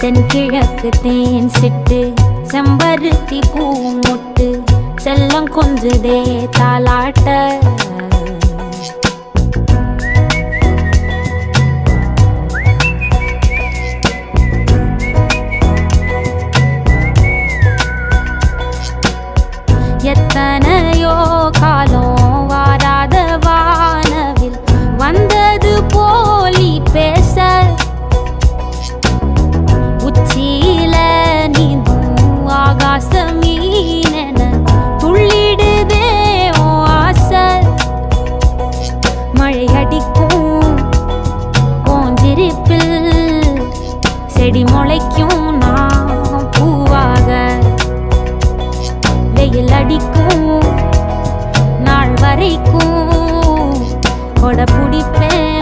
தென்கிழக்கு தேன் சிட்டு செம்பருத்தி பூ முட்டு செல்லம் கொஞ்சுதே தாலாட்ட எத்தனையோ காலம் வாராத வானவில் வந்தது போலி பேச உச்சியில நீந்தும் ஆகாச மீனென துள்ளிடுதே ஓ ஆசை மழை அடிக்கும் ஓஞ்சிருப்பில் செடி முளைக்கும் நான் பூவாக வெயில் அடிக்கும் நாள் வரைக்கும் கொடை பிடிப்பேன்